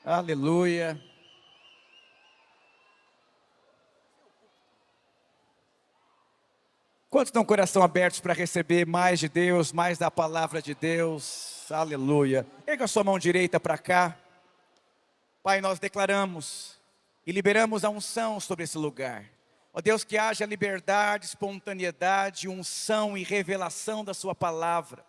Aleluia. Quantos estão com o coração abertos para receber mais de Deus, mais da palavra de Deus? Aleluia. Erga a sua mão direita para cá. Pai, nós declaramos e liberamos a unção sobre esse lugar. Ó Deus, que haja liberdade, espontaneidade, unção e revelação da sua palavra.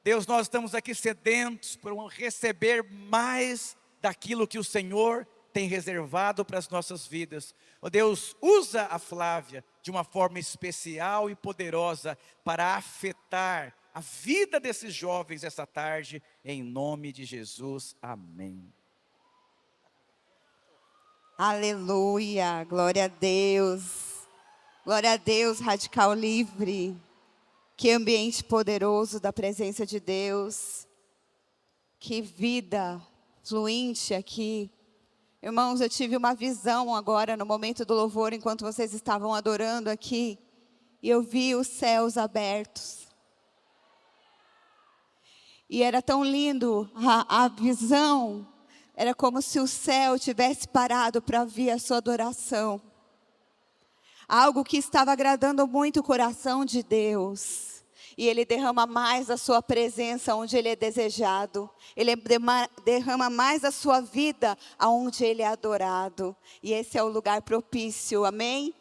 Deus, nós estamos aqui sedentos por receber mais daquilo que o Senhor tem reservado para as nossas vidas. Ó Deus, usa a Flávia de uma forma especial e poderosa para afetar a vida desses jovens essa tarde, em nome de Jesus, amém. Aleluia, glória a Deus, Radical Livre. Que ambiente poderoso da presença de Deus. Que vida fluente aqui. Irmãos, eu tive uma visão agora no momento do louvor, enquanto vocês estavam adorando aqui. E eu vi os céus abertos. E era tão lindo a visão. Era como se o céu tivesse parado para ouvir a sua adoração. Algo que estava agradando muito o coração de Deus. E Ele derrama mais a sua presença onde Ele é desejado. Ele derrama mais a sua vida aonde Ele é adorado. E esse é o lugar propício, amém?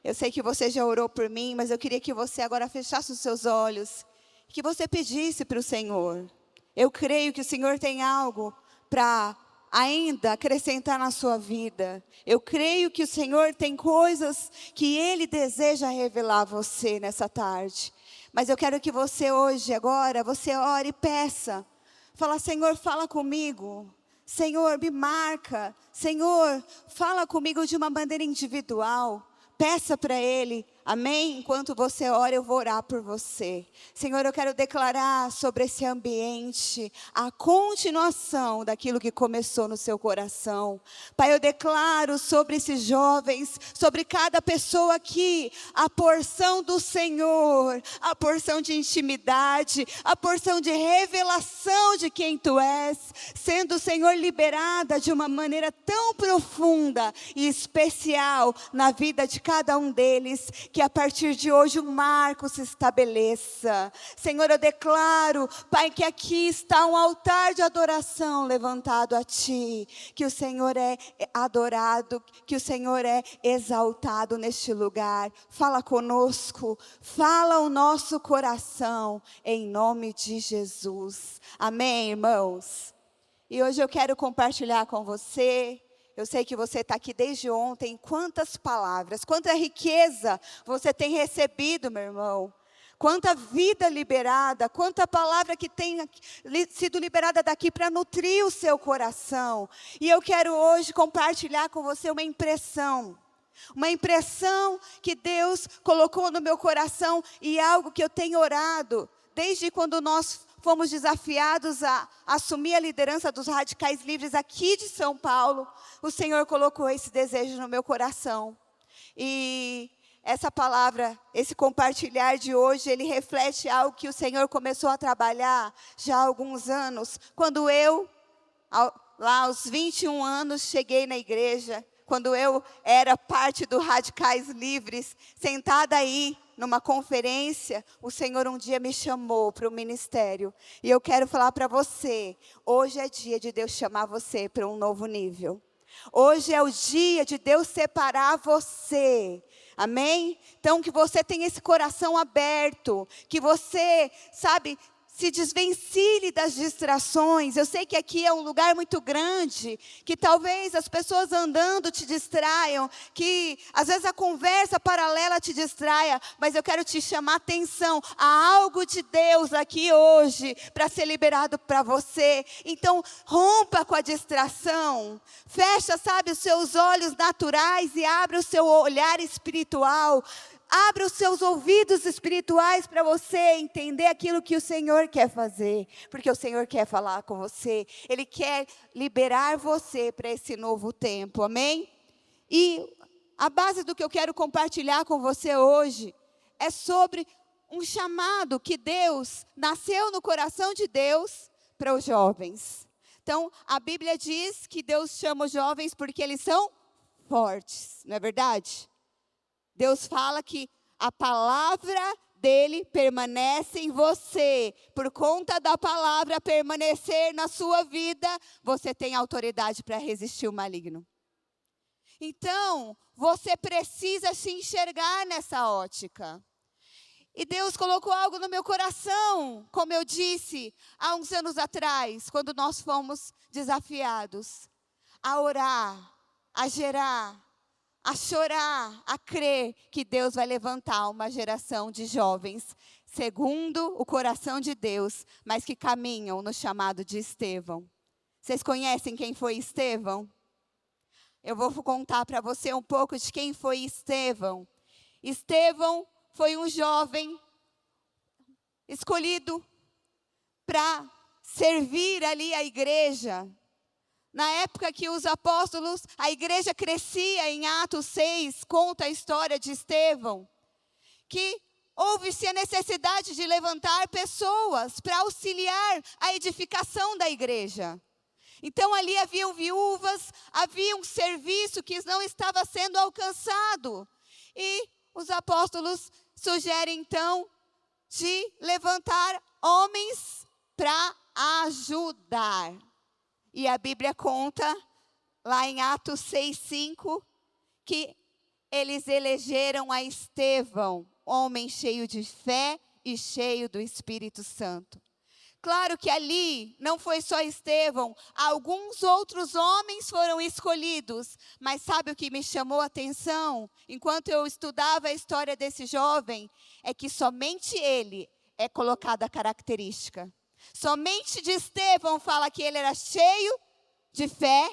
Eu sei que você já orou por mim, mas eu queria que você agora fechasse os seus olhos. Que você pedisse para o Senhor. Eu creio que o Senhor tem algo para ainda acrescentar na sua vida. Eu creio que o Senhor tem coisas que Ele deseja revelar a você nessa tarde. Mas eu quero que você hoje, agora, você ore e peça. Fala, Senhor, fala comigo. Senhor, me marca. Senhor, fala comigo de uma maneira individual. Peça para Ele, amém? Enquanto você ora, eu vou orar por você. Senhor, eu quero declarar sobre esse ambiente a continuação daquilo que começou no seu coração. Pai, eu declaro sobre esses jovens, sobre cada pessoa aqui, a porção do Senhor, a porção de intimidade, a porção de revelação de quem Tu és, sendo, Senhor, liberada de uma maneira tão profunda e especial na vida de cada um deles, que a partir de hoje um marco se estabeleça. Senhor, eu declaro, Pai, que aqui está um altar de adoração levantado a Ti, que o Senhor é adorado, que o Senhor é exaltado neste lugar. Fala conosco, fala o nosso coração, em nome de Jesus. Amém, irmãos? E hoje eu quero compartilhar com você. Eu sei que você está aqui desde ontem. Quantas palavras, quanta riqueza você tem recebido, meu irmão. Quanta vida liberada, quanta palavra que tem sido liberada daqui para nutrir o seu coração. E eu quero hoje compartilhar com você uma impressão. Uma impressão que Deus colocou no meu coração e algo que eu tenho orado desde quando nós fomos desafiados a assumir a liderança dos Radicais Livres aqui de São Paulo. O Senhor colocou esse desejo no meu coração. E essa palavra, esse compartilhar de hoje, ele reflete algo que o Senhor começou a trabalhar já há alguns anos. Quando eu, lá aos 21 anos, cheguei na igreja, quando eu era parte do Radicais Livres, sentada aí, numa conferência, o Senhor um dia me chamou para o ministério. E eu quero falar para você, hoje é dia de Deus chamar você para um novo nível. Hoje é o dia de Deus separar você. Amém? Então que você tenha esse coração aberto, que você, sabe, se desvencilhe das distrações. Eu sei que aqui é um lugar muito grande, que talvez as pessoas andando te distraiam, que às vezes a conversa paralela te distraia, mas eu quero te chamar a atenção. Há algo de Deus aqui hoje para ser liberado para você. Então rompa com a distração, fecha, sabe, os seus olhos naturais e abre o seu olhar espiritual. Abra os seus ouvidos espirituais para você entender aquilo que o Senhor quer fazer. Porque o Senhor quer falar com você. Ele quer liberar você para esse novo tempo. Amém? E a base do que eu quero compartilhar com você hoje é sobre um chamado que Deus, nasceu no coração de Deus para os jovens. Então, a Bíblia diz que Deus chama os jovens porque eles são fortes, não é verdade? Deus fala que a palavra dele permanece em você. Por conta da palavra permanecer na sua vida, você tem autoridade para resistir o maligno. Então, você precisa se enxergar nessa ótica. E Deus colocou algo no meu coração, como eu disse, há uns anos atrás, quando nós fomos desafiados a orar, a gerar, a chorar, a crer que Deus vai levantar uma geração de jovens, segundo o coração de Deus, mas que caminham no chamado de Estevão. Vocês conhecem quem foi Estevão? Eu vou contar para você um pouco de quem foi Estevão. Estevão foi um jovem escolhido para servir ali a igreja. Na época que os apóstolos, a igreja crescia, em Atos 6, conta a história de Estevão, que houve-se a necessidade de levantar pessoas para auxiliar a edificação da igreja. Então ali haviam viúvas, havia um serviço que não estava sendo alcançado. E os apóstolos sugerem então de levantar homens para ajudar. E a Bíblia conta, lá em Atos 6:5, que eles elegeram a Estevão, homem cheio de fé e cheio do Espírito Santo. Claro que ali não foi só Estevão, alguns outros homens foram escolhidos. Mas sabe o que me chamou a atenção, enquanto eu estudava a história desse jovem? É que somente ele é colocada a característica. Somente de Estevão fala que ele era cheio de fé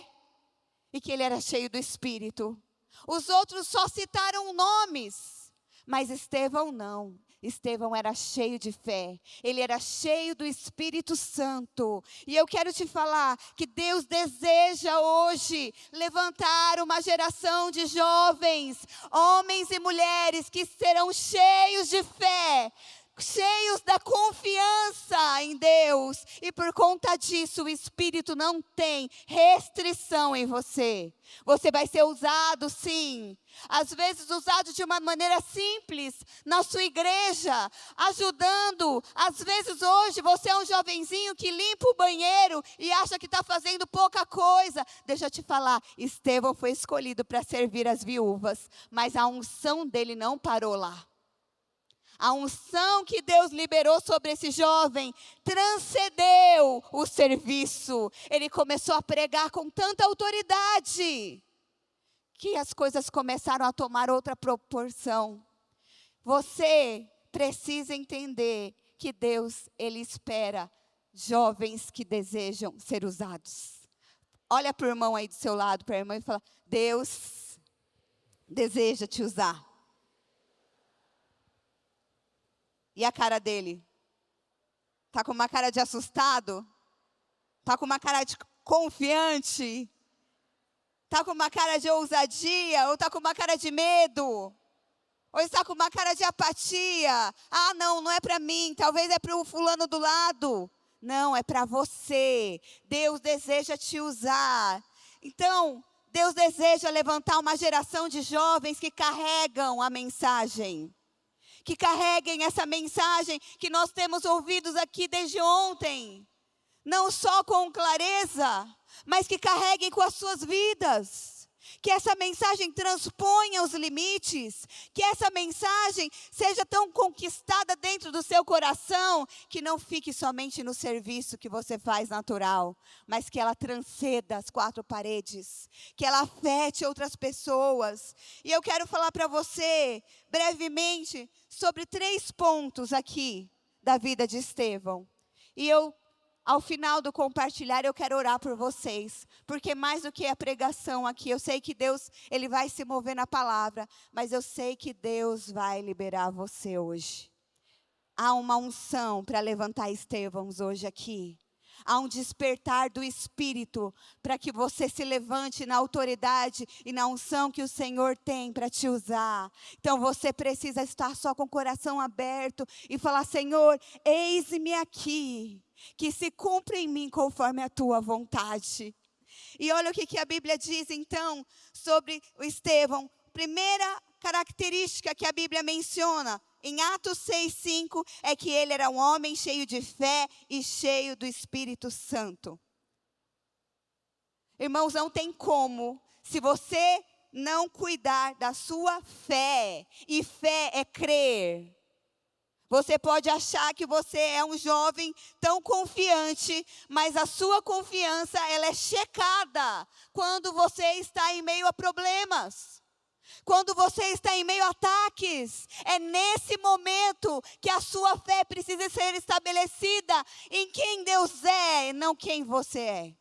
e que ele era cheio do Espírito. Os outros só citaram nomes, mas Estevão não. Estevão era cheio de fé, ele era cheio do Espírito Santo. E eu quero te falar que Deus deseja hoje levantar uma geração de jovens, homens e mulheres que serão cheios de fé, cheios da confiança em Deus. E por conta disso, o Espírito não tem restrição em você. Você vai ser usado, sim. Às vezes usado de uma maneira simples, na sua igreja, ajudando. Às vezes hoje você é um jovenzinho que limpa o banheiro e acha que está fazendo pouca coisa. Deixa eu te falar, Estevão foi escolhido para servir as viúvas, mas a unção dele não parou lá. A unção que Deus liberou sobre esse jovem transcendeu o serviço. Ele começou a pregar com tanta autoridade que as coisas começaram a tomar outra proporção. Você precisa entender que Deus, Ele espera jovens que desejam ser usados. Olha para o irmão aí do seu lado, para a irmã, e fala: Deus deseja te usar. E a cara dele? Está com uma cara de assustado? Está com uma cara de confiante? Está com uma cara de ousadia? Ou está com uma cara de medo? Ou está com uma cara de apatia? Ah, não é para mim, talvez é para o fulano do lado. Não, é para você. Deus deseja te usar. Então, Deus deseja levantar uma geração de jovens que carregam a mensagem. Que carreguem essa mensagem que nós temos ouvido aqui desde ontem. Não só com clareza, mas que carreguem com as suas vidas. Que essa mensagem transponha os limites. Que essa mensagem seja tão conquistada dentro do seu coração, que não fique somente no serviço que você faz natural, mas que ela transcenda as quatro paredes. Que ela afete outras pessoas. E eu quero falar para você, brevemente, sobre 3 pontos aqui da vida de Estevão. E ao final do compartilhar, eu quero orar por vocês. Porque mais do que a pregação aqui, eu sei que Deus, Ele vai se mover na palavra. Mas eu sei que Deus vai liberar você hoje. Há uma unção para levantar Estevãos hoje aqui. Há um despertar do Espírito para que você se levante na autoridade e na unção que o Senhor tem para te usar. Então você precisa estar só com o coração aberto e falar: Senhor, eis-me aqui. que se cumpra em mim conforme a tua vontade. E olha o que a Bíblia diz então sobre o Estevão. Primeira característica que a Bíblia menciona em Atos 6:5 é que ele era um homem cheio de fé e cheio do Espírito Santo. Irmãos, não tem como, se você não cuidar da sua fé, e fé é crer. Você pode achar que você é um jovem tão confiante, mas a sua confiança, ela é checada quando você está em meio a problemas. Quando você está em meio a ataques, é nesse momento que a sua fé precisa ser estabelecida em quem Deus é e não quem você é.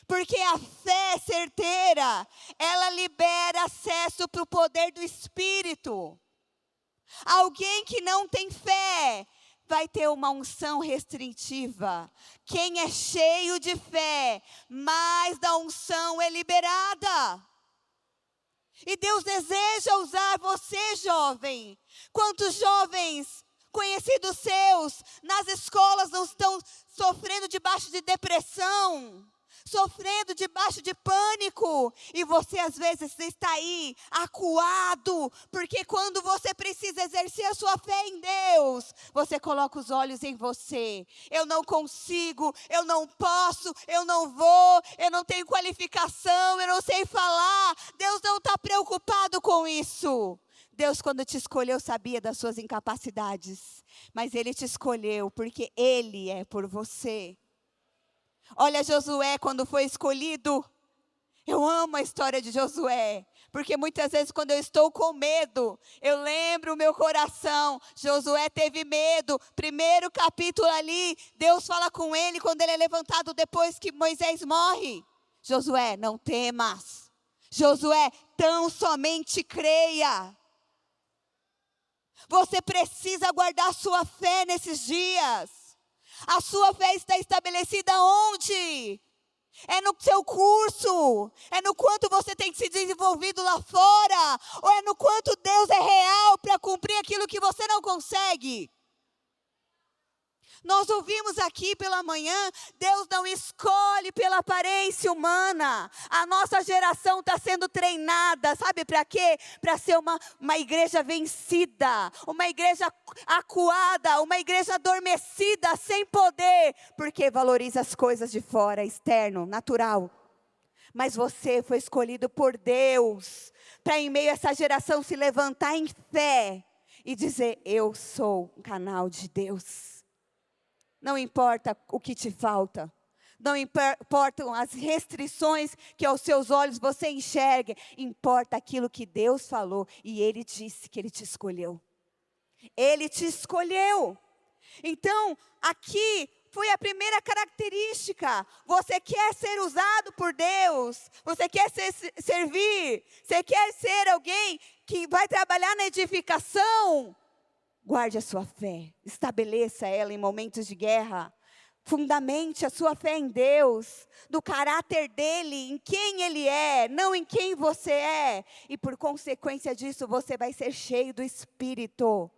Porque a fé certeira, ela libera acesso para o poder do Espírito. Alguém que não tem fé vai ter uma unção restritiva. Quem é cheio de fé, mais da unção é liberada. E Deus deseja usar você, jovem. Quantos jovens conhecidos seus nas escolas não estão sofrendo debaixo de depressão, sofrendo debaixo de pânico, e você às vezes está aí acuado, porque quando você precisa exercer a sua fé em Deus, você coloca os olhos em você. Eu não consigo, eu não posso, eu não vou, eu não tenho qualificação, eu não sei falar. Deus não está preocupado com isso. Deus, quando te escolheu, sabia das suas incapacidades, mas Ele te escolheu porque Ele é por você. Olha Josué, quando foi escolhido. Eu amo a história de Josué, porque muitas vezes quando eu estou com medo, eu lembro o meu coração. Josué teve medo. Primeiro capítulo ali, Deus fala com ele quando ele é levantado depois que Moisés morre. Josué, não temas. Josué, tão somente creia. Você precisa guardar sua fé nesses dias. A sua fé está estabelecida onde? É no seu curso? É no quanto você tem se desenvolvido lá fora? Ou é no quanto Deus é real para cumprir aquilo que você não consegue? Nós ouvimos aqui pela manhã, Deus não escolhe pela aparência humana. A nossa geração está sendo treinada, sabe para quê? Para ser uma igreja vencida, uma igreja acuada, uma igreja adormecida, sem poder, porque valoriza as coisas de fora, externo, natural. Mas você foi escolhido por Deus, para em meio a essa geração se levantar em fé e dizer, eu sou um canal de Deus. Não importa o que te falta. Não importam as restrições que aos seus olhos você enxerga. Importa aquilo que Deus falou. E Ele disse que Ele te escolheu. Ele te escolheu. Então, aqui foi a primeira característica. Você quer ser usado por Deus. Você quer servir. Você quer ser alguém que vai trabalhar na edificação. Guarde a sua fé, estabeleça ela em momentos de guerra, fundamente a sua fé em Deus, do caráter dEle, em quem Ele é, não em quem você é, e por consequência disso você vai ser cheio do Espírito,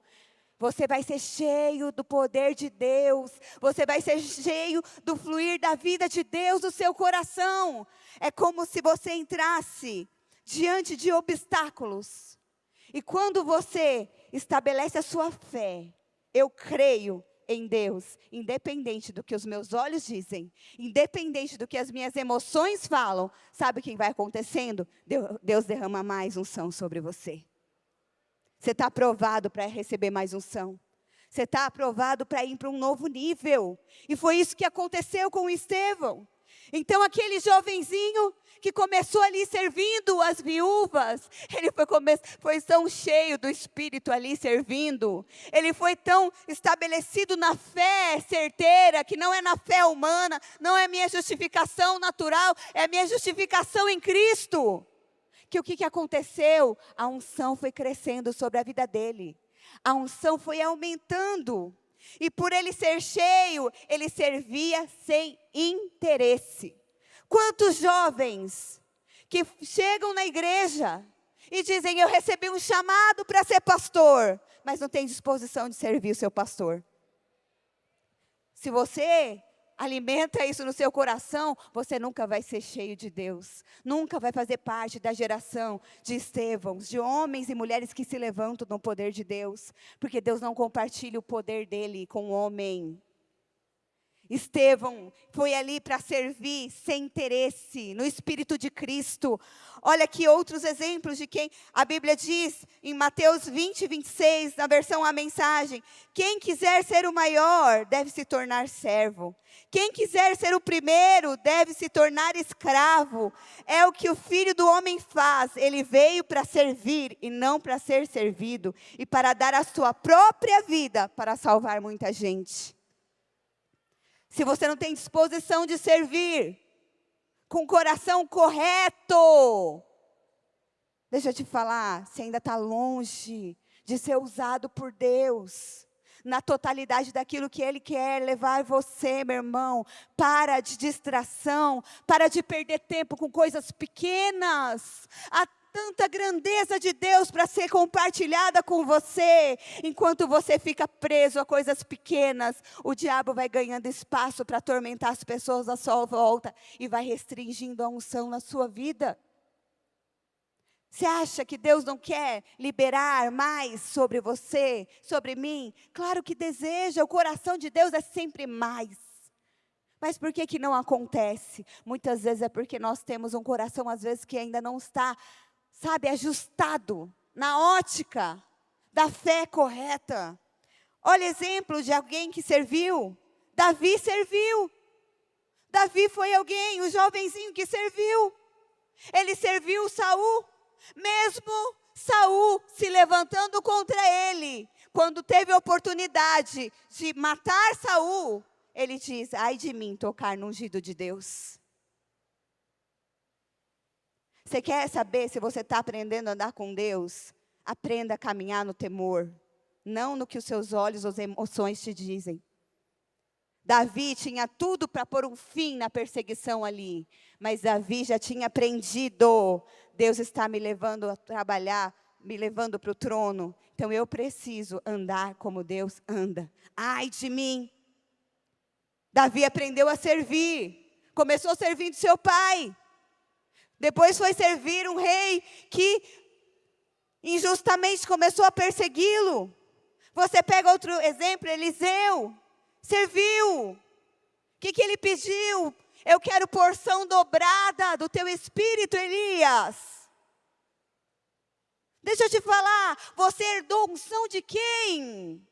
você vai ser cheio do poder de Deus, você vai ser cheio do fluir da vida de Deus no seu coração. É como se você entrasse diante de obstáculos, e quando você estabelece a sua fé, eu creio em Deus, independente do que os meus olhos dizem, independente do que as minhas emoções falam, sabe o que vai acontecendo? Deus derrama mais unção sobre você. Você está aprovado para receber mais unção. Você está aprovado para ir para um novo nível. E foi isso que aconteceu com Estevão. Então aquele jovenzinho que começou ali servindo as viúvas, ele foi tão cheio do Espírito ali servindo, ele foi tão estabelecido na fé certeira, que não é na fé humana, não é minha justificação natural, é minha justificação em Cristo, que o que aconteceu? A unção foi crescendo sobre a vida dele, a unção foi aumentando, e por ele ser cheio, ele servia sem interesse. Quantos jovens que chegam na igreja e dizem, eu recebi um chamado para ser pastor, mas não tem disposição de servir o seu pastor. Se você alimenta isso no seu coração, você nunca vai ser cheio de Deus. Nunca vai fazer parte da geração de Estevãos, de homens e mulheres que se levantam no poder de Deus. Porque Deus não compartilha o poder dele com o homem. Estevão foi ali para servir sem interesse, no Espírito de Cristo. Olha aqui outros exemplos de quem a Bíblia diz, em Mateus 20, 26, na versão A Mensagem: quem quiser ser o maior, deve se tornar servo. Quem quiser ser o primeiro, deve se tornar escravo. É o que o Filho do Homem faz. Ele veio para servir e não para ser servido, e para dar a sua própria vida para salvar muita gente. Se você não tem disposição de servir com o coração correto, deixa eu te falar, você ainda está longe de ser usado por Deus, na totalidade daquilo que Ele quer levar você, meu irmão. Para de distração, para de perder tempo com coisas pequenas. Há tanta grandeza de Deus para ser compartilhada com você. Enquanto você fica preso a coisas pequenas, o diabo vai ganhando espaço para atormentar as pessoas à sua volta e vai restringindo a unção na sua vida. Você acha que Deus não quer liberar mais sobre você, sobre mim? Claro que deseja, o coração de Deus é sempre mais. Mas por que não acontece? Muitas vezes é porque nós temos um coração, às vezes, que ainda não está, sabe, ajustado na ótica da fé correta. Olha exemplo de alguém que serviu. Davi serviu. Davi foi alguém, o jovenzinho que serviu. Ele serviu Saul. Mesmo Saul se levantando contra ele, quando teve a oportunidade de matar Saul, ele diz: ai de mim tocar no ungido de Deus. Você quer saber se você está aprendendo a andar com Deus? Aprenda a caminhar no temor, não no que os seus olhos ou as emoções te dizem. Davi tinha tudo para pôr um fim na perseguição ali, mas Davi já tinha aprendido: Deus está me levando a trabalhar, me levando para o trono, então eu preciso andar como Deus anda. Ai de mim! Davi aprendeu a servir, começou servindo seu pai, depois foi servir um rei que injustamente começou a persegui-lo. Você pega outro exemplo, Eliseu, serviu. O que ele pediu? Eu quero porção dobrada do teu espírito, Elias. Deixa eu te falar, você herdou unção de quem?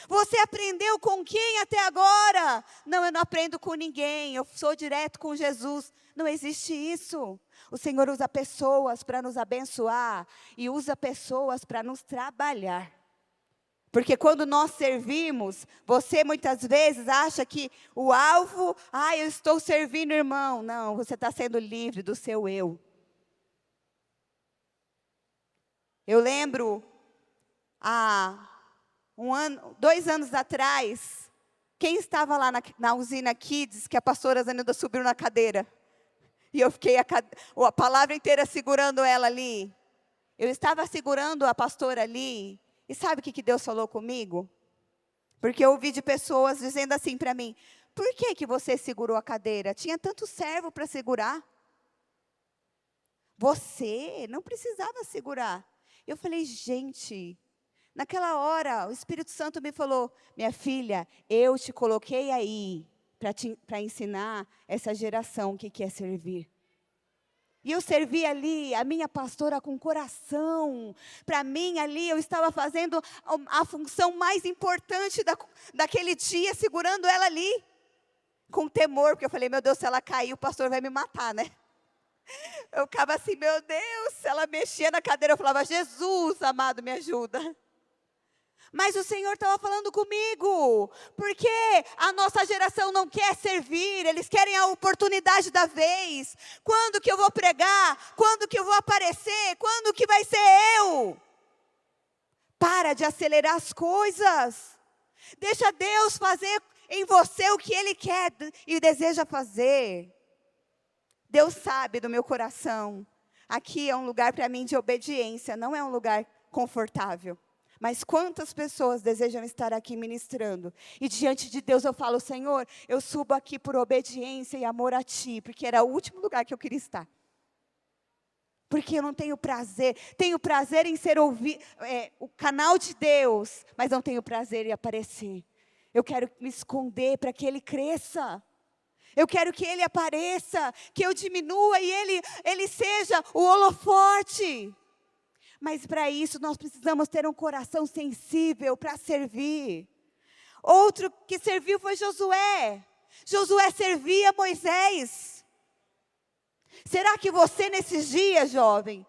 Você aprendeu com quem até agora? Não, eu não aprendo com ninguém, eu sou direto com Jesus. Não existe isso. O Senhor usa pessoas para nos abençoar e usa pessoas para nos trabalhar. Porque quando nós servimos, você muitas vezes acha que o alvo, eu estou servindo, irmão. Não, você está sendo livre do seu eu. Eu lembro, há 2 anos atrás, quem estava lá na usina Kids, que a pastora Zanilda subiu na cadeira, e eu fiquei a palavra inteira segurando ela ali. Eu estava segurando a pastora ali. E sabe o que Deus falou comigo? Porque eu ouvi de pessoas dizendo assim para mim: por que você segurou a cadeira? Tinha tanto servo para segurar. Você não precisava segurar. Eu falei: gente, naquela hora o Espírito Santo me falou: minha filha, eu te coloquei aí para ensinar essa geração o que é servir. E eu servi ali a minha pastora com coração. Para mim ali eu estava fazendo a função mais importante daquele dia, segurando ela ali. Com temor, porque eu falei: meu Deus, se ela cair, o pastor vai me matar, né? Eu ficava assim: meu Deus, se ela mexia na cadeira, eu falava: Jesus, amado, me ajuda. Mas o Senhor estava falando comigo, porque a nossa geração não quer servir, eles querem a oportunidade da vez. Quando que eu vou pregar? Quando que eu vou aparecer? Quando que vai ser eu? Para de acelerar as coisas. Deixa Deus fazer em você o que Ele quer e deseja fazer. Deus sabe do meu coração. Aqui é um lugar para mim de obediência, não é um lugar confortável. Mas quantas pessoas desejam estar aqui ministrando? E diante de Deus eu falo, Senhor, eu subo aqui por obediência e amor a Ti, porque era o último lugar que eu queria estar. Porque eu não tenho prazer em ser o canal de Deus, mas não tenho prazer em aparecer. Eu quero me esconder para que Ele cresça. Eu quero que Ele apareça, que eu diminua e Ele seja o holofote. Mas para isso nós precisamos ter um coração sensível para servir. Outro que serviu foi Josué. Josué servia Moisés. Será que você nesses dias, jovem,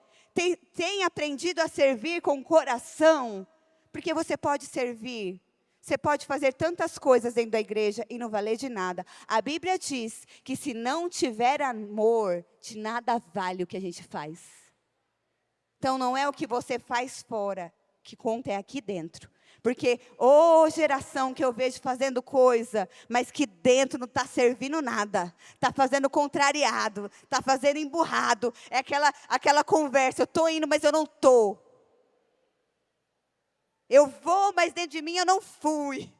tem aprendido a servir com coração? Porque você pode servir. Você pode fazer tantas coisas dentro da igreja e não valer de nada. A Bíblia diz que se não tiver amor, de nada vale o que a gente faz. Então não é o que você faz fora, que conta é aqui dentro. Porque, geração que eu vejo fazendo coisa, mas que dentro não está servindo nada. Está fazendo contrariado, está fazendo emburrado. É aquela conversa, eu estou indo, mas eu não estou. Eu vou, mas dentro de mim eu não fui.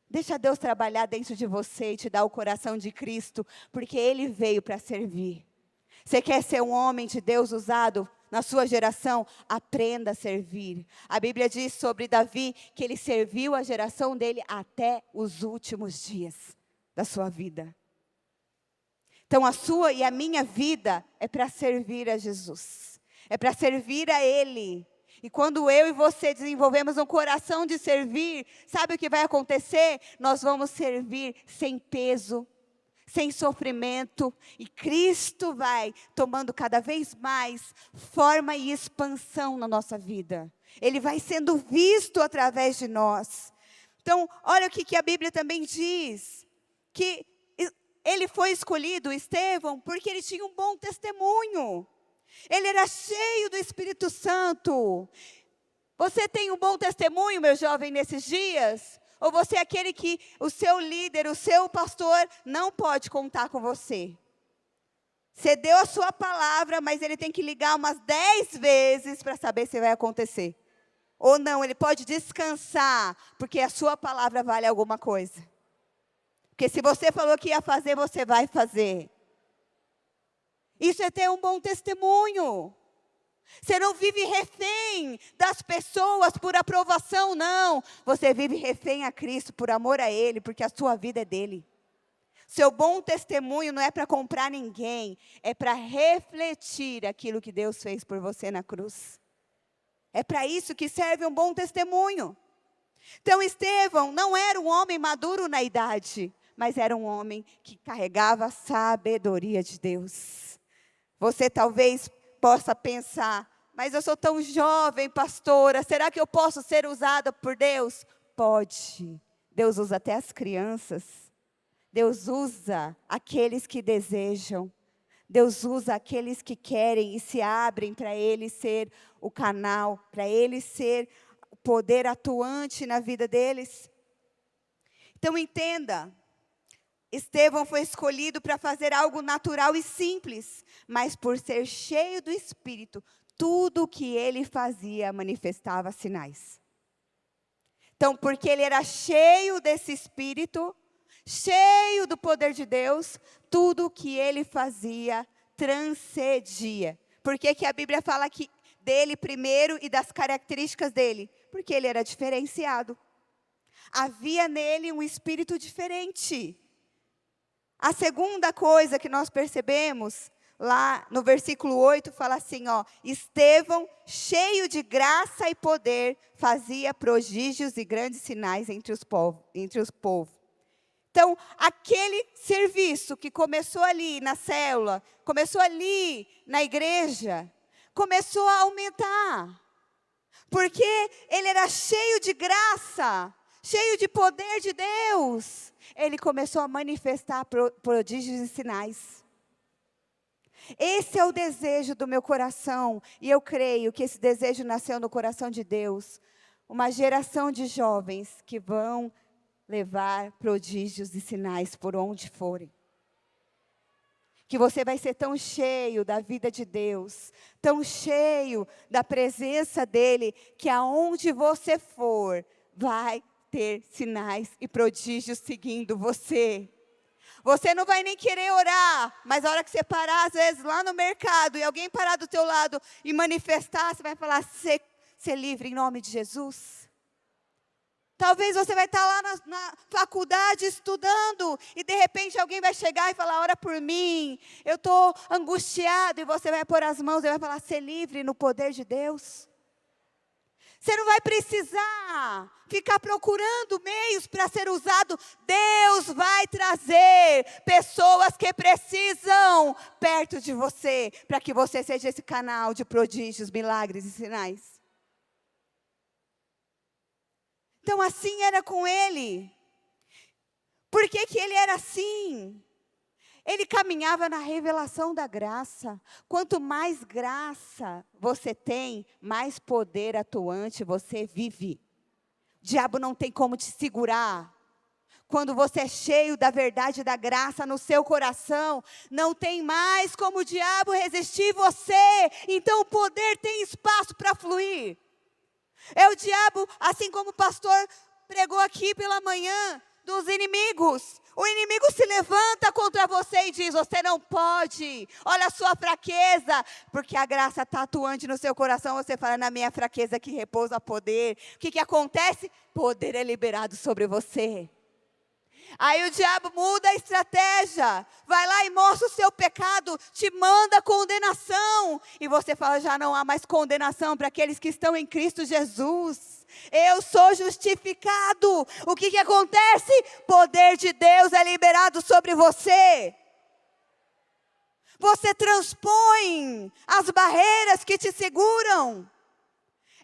Deixa Deus trabalhar dentro de você e te dar o coração de Cristo, porque Ele veio para servir. Você quer ser um homem de Deus usado na sua geração? Aprenda a servir. A Bíblia diz sobre Davi que ele serviu a geração dele até os últimos dias da sua vida. Então a sua e a minha vida é para servir a Jesus. É para servir a Ele. E quando eu e você desenvolvemos um coração de servir, sabe o que vai acontecer? Nós vamos servir sem peso, sem sofrimento, e Cristo vai tomando cada vez mais forma e expansão na nossa vida. Ele vai sendo visto através de nós. Então, olha o que a Bíblia também diz, que ele foi escolhido, Estevão, porque ele tinha um bom testemunho. Ele era cheio do Espírito Santo. Você tem um bom testemunho, meu jovem, nesses dias? Ou você é aquele que o seu líder, o seu pastor, não pode contar com você? Você deu a sua palavra, mas ele tem que ligar umas 10 vezes para saber se vai acontecer. Ou não, ele pode descansar, porque a sua palavra vale alguma coisa. Porque se você falou que ia fazer, você vai fazer. Isso é ter um bom testemunho. Você não vive refém das pessoas por aprovação, não. Você vive refém a Cristo por amor a Ele, porque a sua vida é dele. Seu bom testemunho não é para comprar ninguém, é para refletir aquilo que Deus fez por você na cruz. É para isso que serve um bom testemunho. Então Estevão não era um homem maduro na idade, mas era um homem que carregava a sabedoria de Deus. Você talvez possa pensar, mas eu sou tão jovem, pastora, será que eu posso ser usada por Deus? Pode. Deus usa até as crianças. Deus usa aqueles que desejam. Deus usa aqueles que querem e se abrem para Ele ser o canal, para Ele ser o poder atuante na vida deles. Então entenda, Estevão foi escolhido para fazer algo natural e simples, mas por ser cheio do Espírito, tudo o que ele fazia manifestava sinais. Então, porque ele era cheio desse Espírito, cheio do poder de Deus, tudo o que ele fazia transcendia. Por que a Bíblia fala aqui dele primeiro e das características dele? Porque ele era diferenciado. Havia nele um espírito diferente. A segunda coisa que nós percebemos, lá no versículo 8, fala assim, Estevão, cheio de graça e poder, fazia prodígios e grandes sinais entre os povos. Então, aquele serviço que começou ali na célula, começou ali na igreja, começou a aumentar. Porque ele era cheio de graça, cheio de poder de Deus. Ele começou a manifestar prodígios e sinais. Esse é o desejo do meu coração. E eu creio que esse desejo nasceu no coração de Deus. Uma geração de jovens que vão levar prodígios e sinais por onde forem. que você vai ser tão cheio da vida de Deus, tão cheio da presença dEle, que aonde você for, vai ter sinais e prodígios seguindo você. Você não vai nem querer orar, mas a hora que você parar, às vezes, lá no mercado, e alguém parar do teu lado e manifestar, você vai falar, ser livre em nome de Jesus. Talvez você vai estar lá na faculdade estudando, e de repente alguém vai chegar e falar, ora por mim, eu estou angustiado, e você vai pôr as mãos e vai falar, ser livre no poder de Deus. Você não vai precisar ficar procurando meios para ser usado. Deus vai trazer pessoas que precisam perto de você, para que você seja esse canal de prodígios, milagres e sinais. Então assim era com ele. Por que ele era assim? Ele caminhava na revelação da graça. Quanto mais graça você tem, mais poder atuante você vive. O diabo não tem como te segurar. Quando você é cheio da verdade e da graça no seu coração, não tem mais como o diabo resistir você. Então o poder tem espaço para fluir. É o diabo, assim como o pastor pregou aqui pela manhã, dos inimigos. O inimigo se levanta contra você e diz, você não pode, olha a sua fraqueza, porque a graça está atuante no seu coração, você fala, na minha fraqueza que repousa poder. O que acontece? Poder é liberado sobre você. Aí o diabo muda a estratégia, vai lá e mostra o seu pecado, te manda condenação, e você fala, já não há mais condenação para aqueles que estão em Cristo Jesus. Eu sou justificado. O que acontece? Poder de Deus é liberado sobre você. Você transpõe as barreiras que te seguram.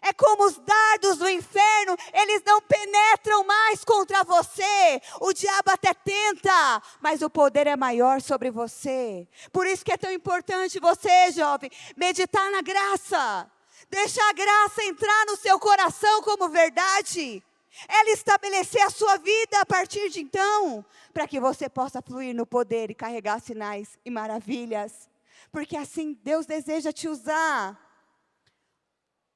É como os dardos do inferno, eles não penetram mais contra você. O diabo até tenta, mas o poder é maior sobre você. Por isso que é tão importante você, jovem, meditar na graça. Deixar a graça entrar no seu coração como verdade. Ela estabelecer a sua vida a partir de então, para que você possa fluir no poder e carregar sinais e maravilhas. Porque assim Deus deseja te usar.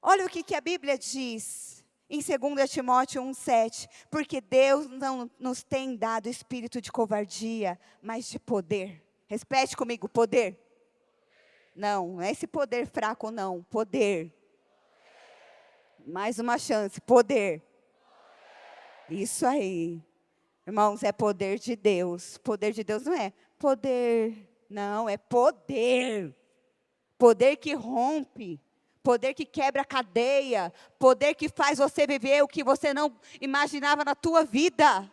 Olha o que a Bíblia diz em 2 Timóteo 1,7. Porque Deus não nos tem dado espírito de covardia, mas de poder. Repete comigo, poder. Não é esse poder fraco não, poder. Mais uma chance, poder. Isso aí. Irmãos, é poder de Deus. Poder de Deus não é poder, não, é poder. Poder que rompe. Poder que quebra a cadeia, poder que faz você viver o que você não imaginava na tua vida.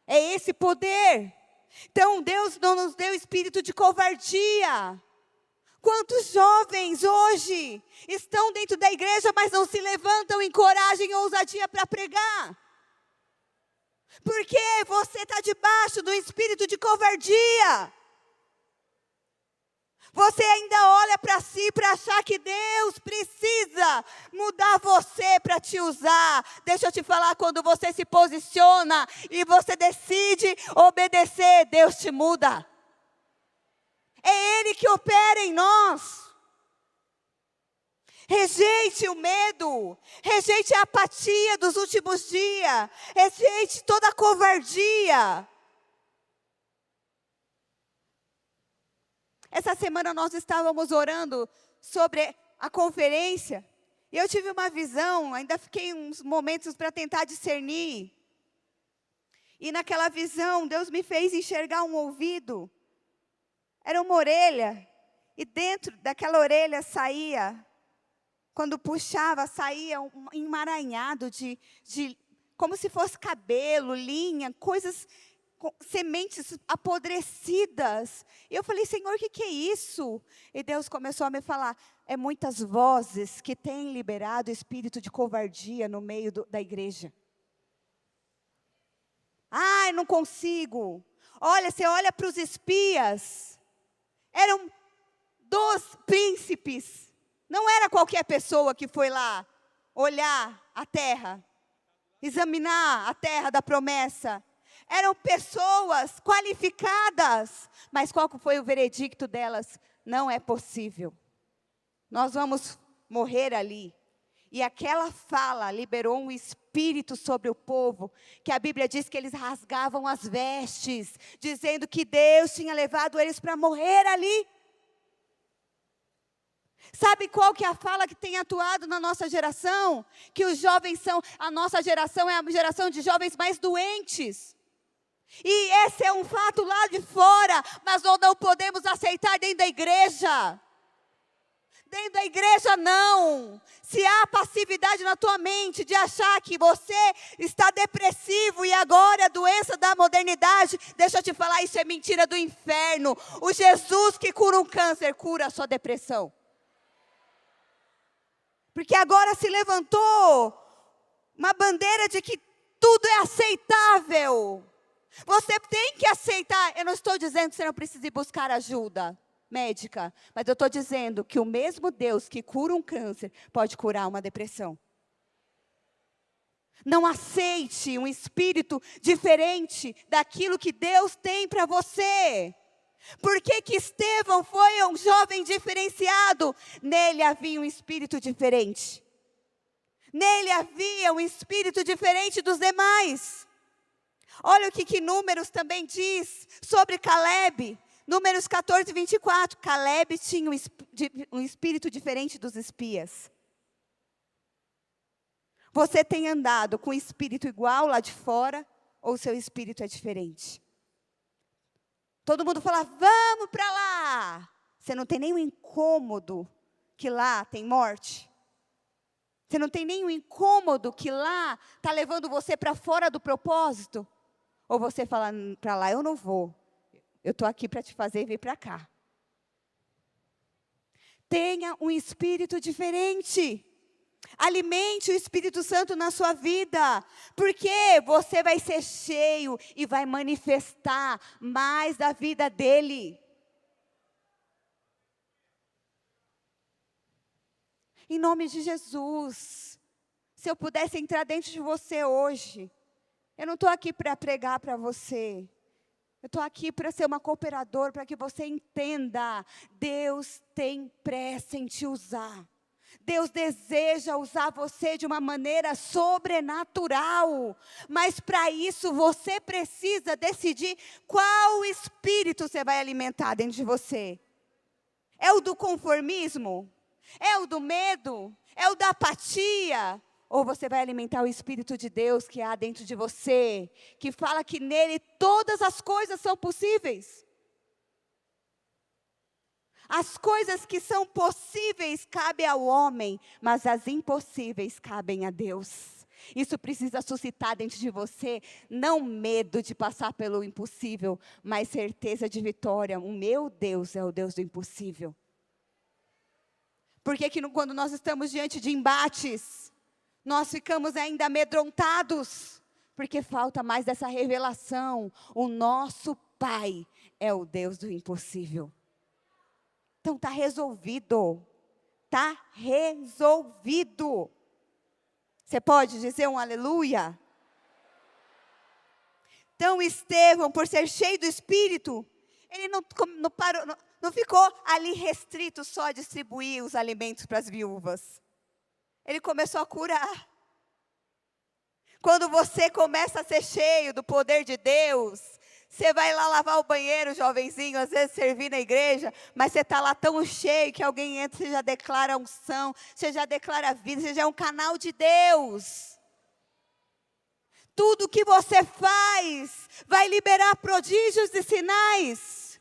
É esse poder. Então Deus não nos deu espírito de covardia. Quantos jovens hoje estão dentro da igreja, mas não se levantam em coragem e ousadia para pregar? Porque você está debaixo do espírito de covardia. Você ainda olha para si para achar que Deus precisa mudar você para te usar. Deixa eu te falar, quando você se posiciona e você decide obedecer, Deus te muda. É Ele que opera em nós. Rejeite o medo, rejeite a apatia dos últimos dias, rejeite toda a covardia. Essa semana nós estávamos orando sobre a conferência, e eu tive uma visão, ainda fiquei uns momentos para tentar discernir. E naquela visão, Deus me fez enxergar um ouvido, era uma orelha, e dentro daquela orelha saía, quando puxava, saía um emaranhado de como se fosse cabelo, linha, coisas, sementes apodrecidas. E eu falei, Senhor, o que é isso? E Deus começou a me falar, é muitas vozes que têm liberado espírito de covardia no meio da igreja. Ai, não consigo. Olha, você olha para os espias, eram 2 príncipes. Não era qualquer pessoa que foi lá olhar a terra, examinar a terra da promessa. eram pessoas qualificadas, mas qual foi o veredicto delas? Não é possível. Nós vamos morrer ali. E aquela fala liberou um espírito sobre o povo, que a Bíblia diz que eles rasgavam as vestes, dizendo que Deus tinha levado eles para morrer ali. Sabe qual que é a fala que tem atuado na nossa geração? Que os jovens a nossa geração é a geração de jovens mais doentes. E esse é um fato lá de fora, mas nós não podemos aceitar dentro da igreja. Dentro da igreja não. Se há passividade na tua mente de achar que você está depressivo e agora é a doença da modernidade, deixa eu te falar, isso é mentira do inferno. O Jesus que cura um câncer, cura a sua depressão. Porque agora se levantou uma bandeira de que tudo é aceitável. Você tem que aceitar. Eu não estou dizendo que você não precisa ir buscar ajuda médica, mas eu estou dizendo que o mesmo Deus que cura um câncer pode curar uma depressão. Não aceite um espírito diferente daquilo que Deus tem para você. Por que que Estevão foi um jovem diferenciado? Nele havia um espírito diferente. Nele havia um espírito diferente dos demais. Olha o que Números também diz sobre Caleb. Números 14, 24. Caleb tinha um espírito diferente dos espias. Você tem andado com o espírito igual lá de fora, ou seu espírito é diferente? Todo mundo fala, vamos para lá. Você não tem nenhum incômodo que lá tem morte? Você não tem nenhum incômodo que lá está levando você para fora do propósito? Ou você fala, para lá eu não vou. Eu estou aqui para te fazer vir para cá. Tenha um espírito diferente. Alimente o Espírito Santo na sua vida, porque você vai ser cheio e vai manifestar mais da vida dele. Em nome de Jesus, se eu pudesse entrar dentro de você hoje, eu não estou aqui para pregar para você. Eu estou aqui para ser uma cooperadora, para que você entenda. Deus tem pressa em te usar. Deus deseja usar você de uma maneira sobrenatural. Mas para isso você precisa decidir qual espírito você vai alimentar dentro de você. É o do conformismo? É o do medo? É o da apatia? Ou você vai alimentar o Espírito de Deus que há dentro de você, que fala que nele todas as coisas são possíveis. As coisas que são possíveis cabem ao homem, mas as impossíveis cabem a Deus. Isso precisa suscitar dentro de você, não medo de passar pelo impossível, mas certeza de vitória. O meu Deus é o Deus do impossível. Por que quando nós estamos diante de embates, nós ficamos ainda amedrontados? Porque falta mais dessa revelação. O nosso Pai é o Deus do impossível. Então está resolvido. Está resolvido. Você pode dizer um aleluia? Então Estevão, por ser cheio do Espírito, ele não ficou ali restrito só a distribuir os alimentos para as viúvas. Ele começou a curar. Quando você começa a ser cheio do poder de Deus, você vai lá lavar o banheiro, jovenzinho, às vezes servir na igreja, mas você está lá tão cheio que alguém entra, você já declara unção, você já declara vida, você já é um canal de Deus. Tudo que você faz vai liberar prodígios e sinais.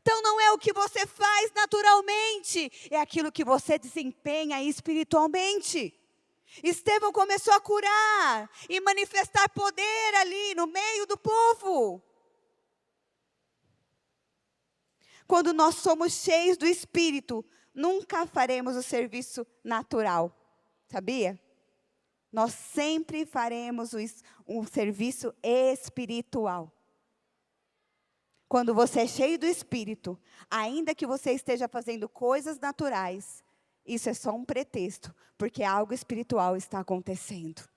Então não é o que você faz naturalmente, é aquilo que você desempenha espiritualmente. Estevão começou a curar e manifestar poder ali no meio do povo. Quando nós somos cheios do Espírito, nunca faremos o serviço natural, sabia? Nós sempre faremos um serviço espiritual. Quando você é cheio do Espírito, ainda que você esteja fazendo coisas naturais, isso é só um pretexto, porque algo espiritual está acontecendo.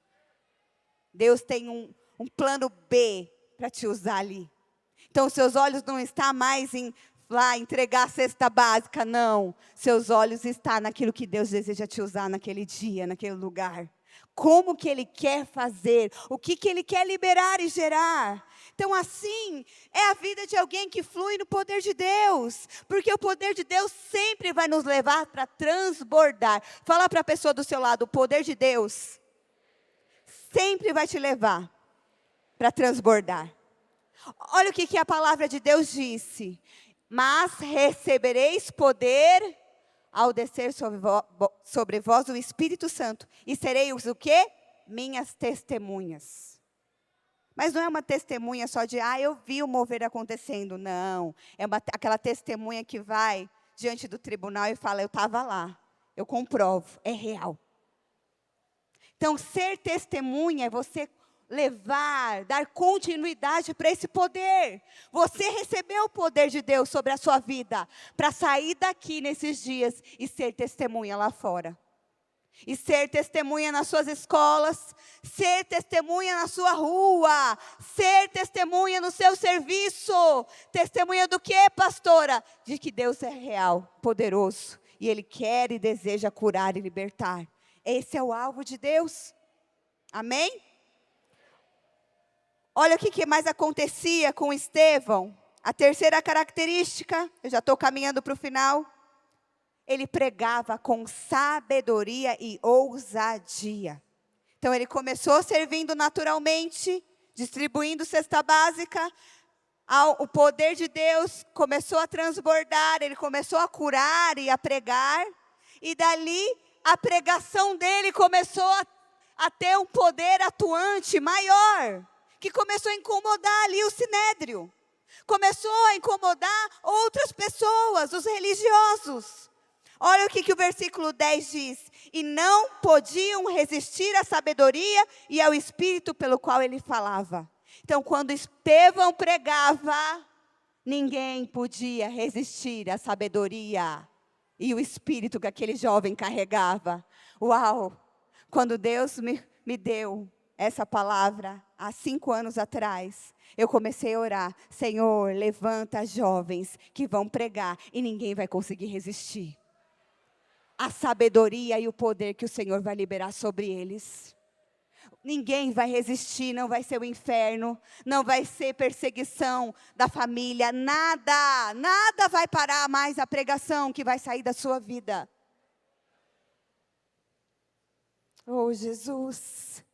Deus tem um plano B para te usar ali. Então, os seus olhos não estão mais em lá entregar a cesta básica, não. Seus olhos estão naquilo que Deus deseja te usar naquele dia, naquele lugar. Como que Ele quer fazer, o que Ele quer liberar e gerar. Então, assim, é a vida de alguém que flui no poder de Deus. Porque o poder de Deus sempre vai nos levar para transbordar. Fala para a pessoa do seu lado, o poder de Deus sempre vai te levar para transbordar. Olha o que a palavra de Deus disse. Mas recebereis poder ao descer sobre vós o Espírito Santo. E sereis o quê? Minhas testemunhas. Mas não é uma testemunha só de, eu vi o mover acontecendo. Não, é aquela testemunha que vai diante do tribunal e fala, eu estava lá. Eu comprovo, é real. Então, ser testemunha é você levar, dar continuidade para esse poder. Você recebeu o poder de Deus sobre a sua vida, para sair daqui nesses dias e ser testemunha lá fora. E ser testemunha nas suas escolas, ser testemunha na sua rua, ser testemunha no seu serviço. Testemunha do quê, pastora? De que Deus é real, poderoso, e Ele quer e deseja curar e libertar. Esse é o alvo de Deus. Amém? Olha o que mais acontecia com Estevão. A terceira característica, eu já estou caminhando para o final. Ele pregava com sabedoria e ousadia. Então ele começou servindo naturalmente, distribuindo cesta básica. O poder de Deus começou a transbordar, ele começou a curar e a pregar. E dali a pregação dele começou a ter um poder atuante maior, que começou a incomodar ali o sinédrio. Começou a incomodar outras pessoas, os religiosos. Olha o que o versículo 10 diz. E não podiam resistir à sabedoria e ao espírito pelo qual ele falava. Então, quando Estevão pregava, ninguém podia resistir à sabedoria e o espírito que aquele jovem carregava. Uau! Quando Deus me deu essa palavra, há 5 anos atrás, eu comecei a orar. Senhor, levanta jovens que vão pregar e ninguém vai conseguir resistir. A sabedoria e o poder que o Senhor vai liberar sobre eles. Ninguém vai resistir, não vai ser o inferno, não vai ser perseguição da família, nada vai parar mais a pregação que vai sair da sua vida. Oh, Jesus!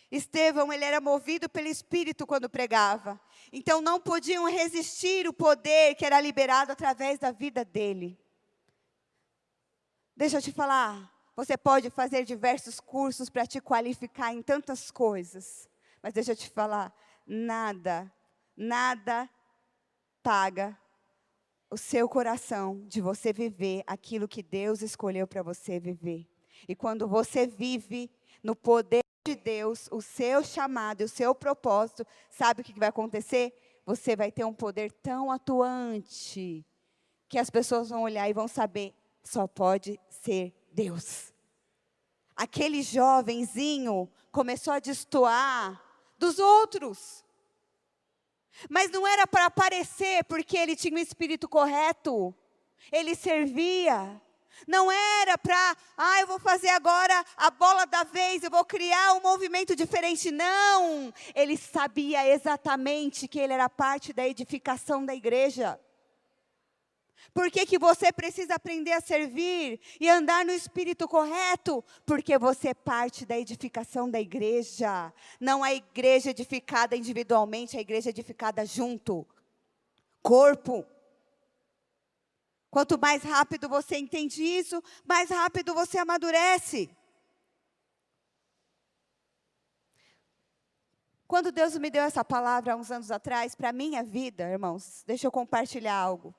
Estevão, ele era movido pelo Espírito quando pregava. Então, não podiam resistir o poder que era liberado através da vida dele. Deixa eu te falar, você pode fazer diversos cursos para te qualificar em tantas coisas. Mas deixa eu te falar, nada paga o seu coração de você viver aquilo que Deus escolheu para você viver. E quando você vive no poder de Deus, o seu chamado, o seu propósito, sabe o que vai acontecer? Você vai ter um poder tão atuante, que as pessoas vão olhar e vão saber, só pode ser Deus. Aquele jovenzinho começou a destoar dos outros. Mas não era para aparecer, porque ele tinha o espírito correto. Ele servia. Não era para, eu vou fazer agora a bola da vez, eu vou criar um movimento diferente. Não, ele sabia exatamente que ele era parte da edificação da igreja. Por que você precisa aprender a servir e andar no espírito correto? Porque você é parte da edificação da igreja. Não a igreja edificada individualmente, a igreja edificada junto. Corpo. Quanto mais rápido você entende isso, mais rápido você amadurece. Quando Deus me deu essa palavra há uns anos atrás, para a minha vida, irmãos, deixa eu compartilhar algo.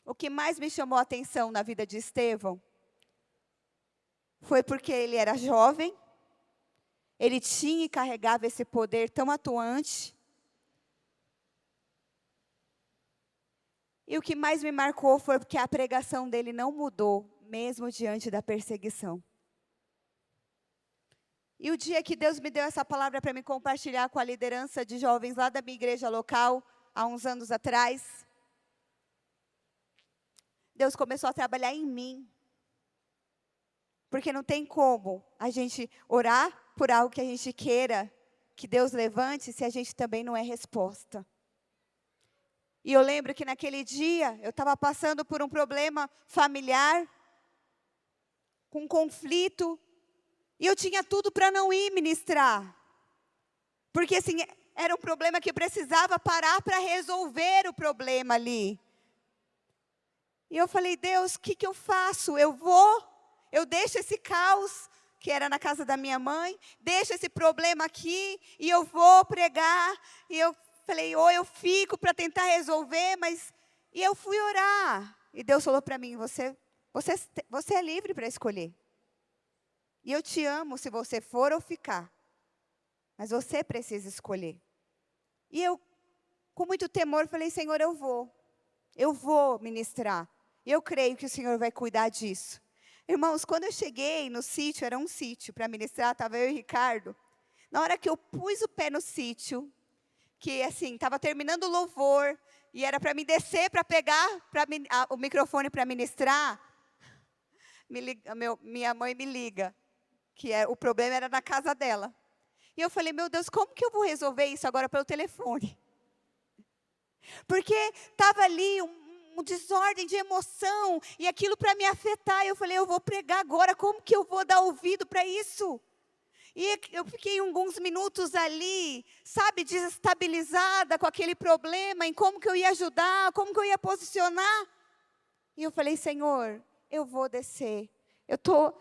O que mais me chamou a atenção na vida de Estevão foi porque ele era jovem, ele tinha e carregava esse poder tão atuante. E o que mais me marcou foi porque a pregação dele não mudou, mesmo diante da perseguição. E o dia que Deus me deu essa palavra para me compartilhar com a liderança de jovens lá da minha igreja local, há uns anos atrás, Deus começou a trabalhar em mim. Porque não tem como a gente orar por algo que a gente queira que Deus levante se a gente também não é resposta. E eu lembro que naquele dia eu estava passando por um problema familiar, com um conflito, e eu tinha tudo para não ir ministrar. Porque assim, era um problema que precisava parar para resolver o problema ali. E eu falei, Deus, o que eu faço? Eu deixo esse caos, que era na casa da minha mãe, deixo esse problema aqui, e eu vou pregar. E eu falei, ou eu fico para tentar resolver, mas... E eu fui orar. E Deus falou para mim, você é livre para escolher. E eu te amo se você for ou ficar. Mas você precisa escolher. E eu, com muito temor, falei, Senhor, eu vou ministrar. Eu creio que o Senhor vai cuidar disso. Irmãos, quando eu cheguei no sítio, era um sítio para ministrar, estava eu e o Ricardo. Na hora que eu pus o pé no sítio, que assim, estava terminando o louvor, e era para me descer, para pegar o microfone para ministrar, minha mãe me liga, que o problema era na casa dela. E eu falei, meu Deus, como que eu vou resolver isso agora pelo telefone? Porque estava ali um desordem de emoção, e aquilo para me afetar. Eu falei, eu vou pregar agora, como que eu vou dar ouvido para isso? E eu fiquei alguns minutos ali, sabe, desestabilizada com aquele problema, em como que eu ia ajudar, como que eu ia posicionar. E eu falei, Senhor, eu vou descer. Eu estou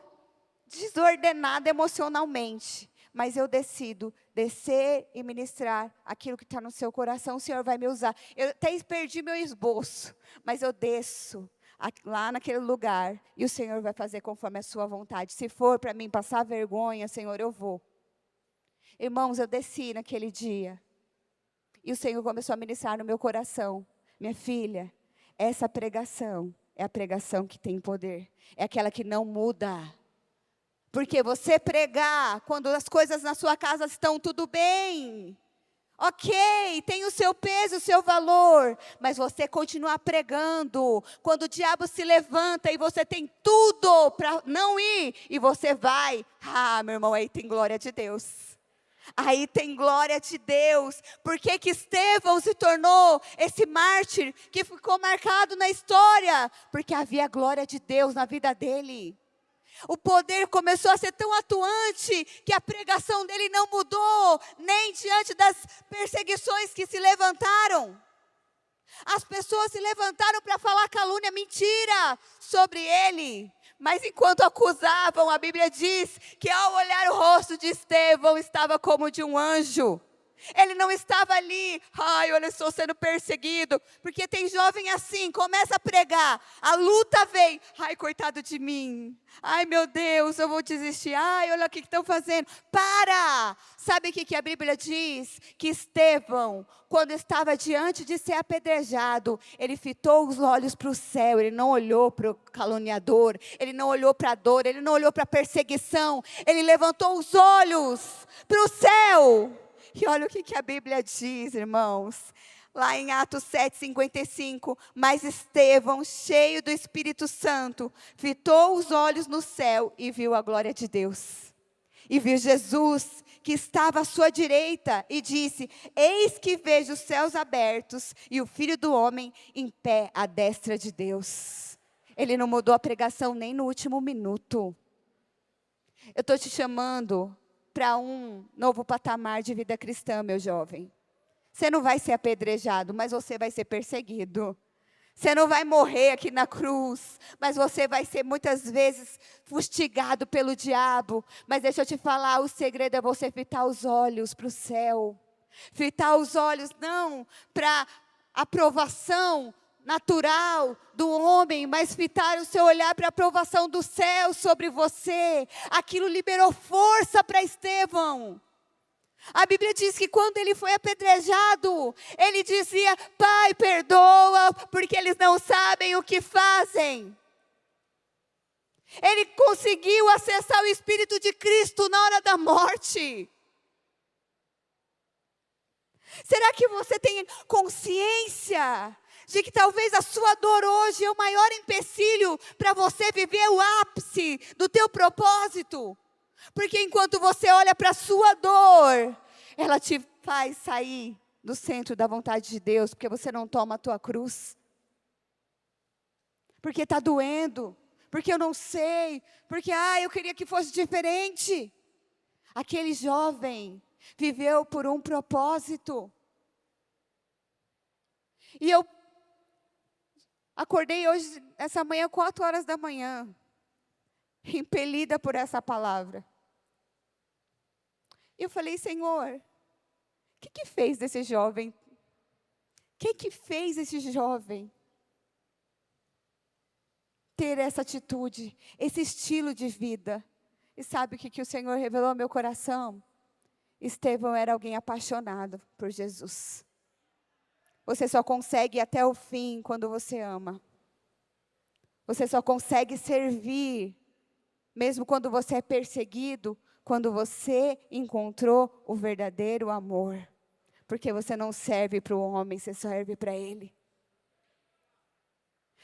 desordenada emocionalmente, mas eu decido descer e ministrar aquilo que está no seu coração. O Senhor vai me usar. Eu até perdi meu esboço, mas eu desço lá naquele lugar, e o Senhor vai fazer conforme a sua vontade. Se for para mim passar vergonha, Senhor, eu vou. Irmãos, eu desci naquele dia, e o Senhor começou a ministrar no meu coração. Minha filha, essa pregação é a pregação que tem poder, é aquela que não muda. Porque você pregar quando as coisas na sua casa estão tudo bem, ok, tem o seu peso, o seu valor, mas você continua pregando, quando o diabo se levanta e você tem tudo para não ir, e você vai, meu irmão, aí tem glória de Deus. Aí tem glória de Deus. Por que que Estevão se tornou esse mártir que ficou marcado na história? Porque havia glória de Deus na vida dele. O poder começou a ser tão atuante que a pregação dele não mudou, nem diante das perseguições que se levantaram. As pessoas se levantaram para falar calúnia, mentira sobre ele. Mas enquanto acusavam, a Bíblia diz que ao olhar o rosto de Estevão, estava como de um anjo. Ele não estava ali, olha, eu estou sendo perseguido. Porque tem jovem assim, começa a pregar, a luta vem, coitado de mim. Ai, meu Deus, eu vou desistir. Olha o que estão fazendo. Para! Sabe o que a Bíblia diz? Que Estevão, quando estava diante de ser apedrejado, ele fitou os olhos para o céu. Ele não olhou para o caluniador, ele não olhou para a dor, ele não olhou para a perseguição. Ele levantou os olhos para o céu. E olha o que a Bíblia diz, irmãos. Lá em Atos 7:55, mas Estevão, cheio do Espírito Santo, fitou os olhos no céu e viu a glória de Deus. E viu Jesus, que estava à sua direita, e disse, eis que vejo os céus abertos, e o Filho do Homem em pé à destra de Deus. Ele não mudou a pregação nem no último minuto. Eu estou te chamando para um novo patamar de vida cristã, meu jovem. Você não vai ser apedrejado, mas você vai ser perseguido. Você não vai morrer aqui na cruz, mas você vai ser muitas vezes fustigado pelo diabo. Mas deixa eu te falar, o segredo é você fitar os olhos para o céu. Fitar os olhos não para aprovação natural do homem, mas fitar o seu olhar para a aprovação do céu sobre você. Aquilo liberou força para Estevão. A Bíblia diz que quando ele foi apedrejado, ele dizia, Pai, perdoa, porque eles não sabem o que fazem. Ele conseguiu acessar o Espírito de Cristo na hora da morte. Será que você tem consciência de que talvez a sua dor hoje é o maior empecilho para você viver o ápice do teu propósito? Porque enquanto você olha para a sua dor, ela te faz sair do centro da vontade de Deus, porque você não toma a tua cruz. Porque está doendo, porque eu não sei, porque eu queria que fosse diferente. Aquele jovem viveu por um propósito. E eu acordei hoje, essa manhã, 4 horas da manhã, impelida por essa palavra. E eu falei, Senhor, o que fez desse jovem? O que fez esse jovem ter essa atitude, esse estilo de vida? E sabe o que o Senhor revelou ao meu coração? Estevão era alguém apaixonado por Jesus. Você só consegue ir até o fim quando você ama. Você só consegue servir, mesmo quando você é perseguido, quando você encontrou o verdadeiro amor. Porque você não serve para o homem, você serve para ele.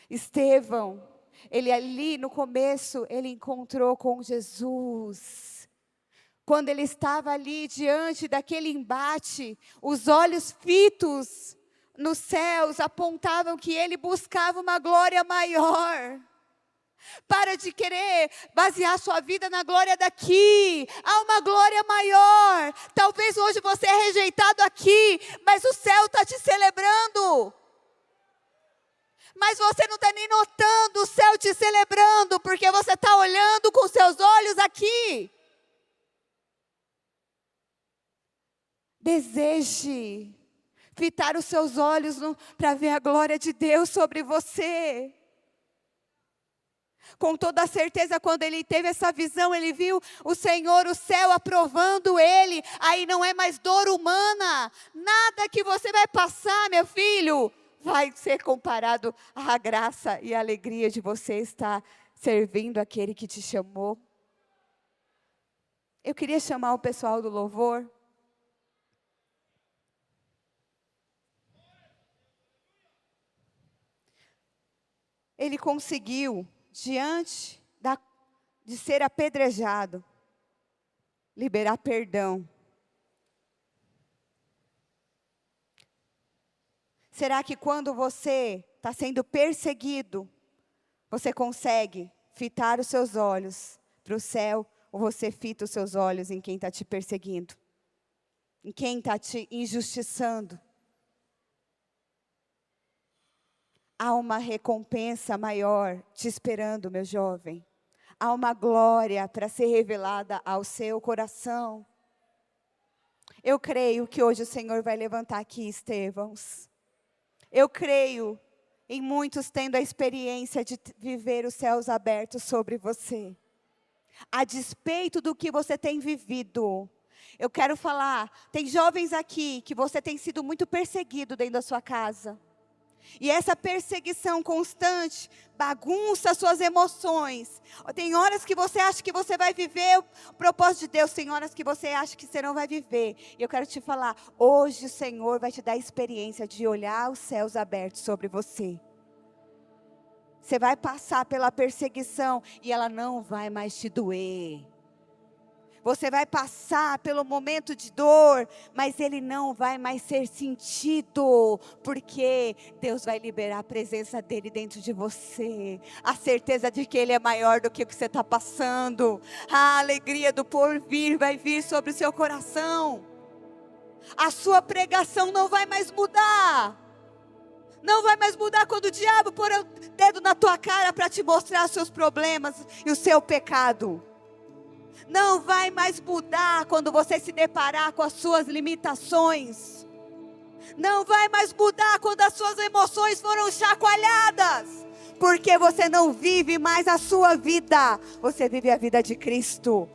Estevão, ele ali no começo, ele encontrou com Jesus. Quando ele estava ali diante daquele embate, os olhos fitos nos céus apontavam que ele buscava uma glória maior. Para de querer basear sua vida na glória daqui. Há uma glória maior. Talvez hoje você é rejeitado aqui, mas o céu está te celebrando. Mas você não está nem notando o céu te celebrando, porque você está olhando com seus olhos aqui. Deseje fitar os seus olhos para ver a glória de Deus sobre você. Com toda certeza, quando ele teve essa visão, ele viu o Senhor, o céu aprovando ele. Aí não é mais dor humana. Nada que você vai passar, meu filho, vai ser comparado à graça e à alegria de você estar servindo aquele que te chamou. Eu queria chamar o pessoal do louvor. Ele conseguiu, diante de ser apedrejado, liberar perdão. Será que quando você está sendo perseguido, você consegue fitar os seus olhos para o céu, ou você fita os seus olhos em quem está te perseguindo? Em quem está te injustiçando? Há uma recompensa maior te esperando, meu jovem. Há uma glória para ser revelada ao seu coração. Eu creio que hoje o Senhor vai levantar aqui Estevãos. Eu creio em muitos tendo a experiência de viver os céus abertos sobre você. A despeito do que você tem vivido. Eu quero falar, tem jovens aqui que você tem sido muito perseguido dentro da sua casa. E essa perseguição constante bagunça suas emoções. Tem horas que você acha que você vai viver o propósito de Deus. Tem horas que você acha que você não vai viver. E eu quero te falar, hoje o Senhor vai te dar a experiência de olhar os céus abertos sobre você. Você vai passar pela perseguição e ela não vai mais te doer. Você vai passar pelo momento de dor, mas ele não vai mais ser sentido, porque Deus vai liberar a presença dele dentro de você, a certeza de que ele é maior do que o que você está passando, a alegria do porvir vai vir sobre o seu coração, a sua pregação não vai mais mudar. Não vai mais mudar quando o diabo pôr o dedo na tua cara para te mostrar os seus problemas e o seu pecado. Não vai mais mudar quando você se deparar com as suas limitações. Não vai mais mudar quando as suas emoções foram chacoalhadas. Porque você não vive mais a sua vida. Você vive a vida de Cristo.